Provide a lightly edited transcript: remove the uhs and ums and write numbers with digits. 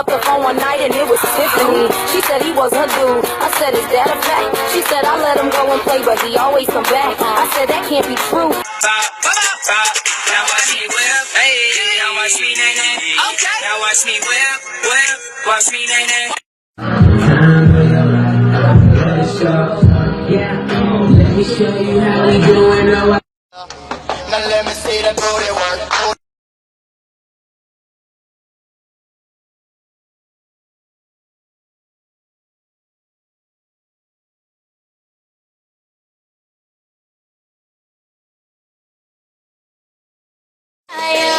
up the phone one night and it was Tiffany. She said he was her dude. I said, is that a fact? She said, I let him go and play, but he always come back. I said, that can't be true. Now watch me whip, hey. Now watch me nae nae. Okay. Now watch me whip, whip. Watch me nae nae. Let me show you how we doing. Now let me see that booty work. I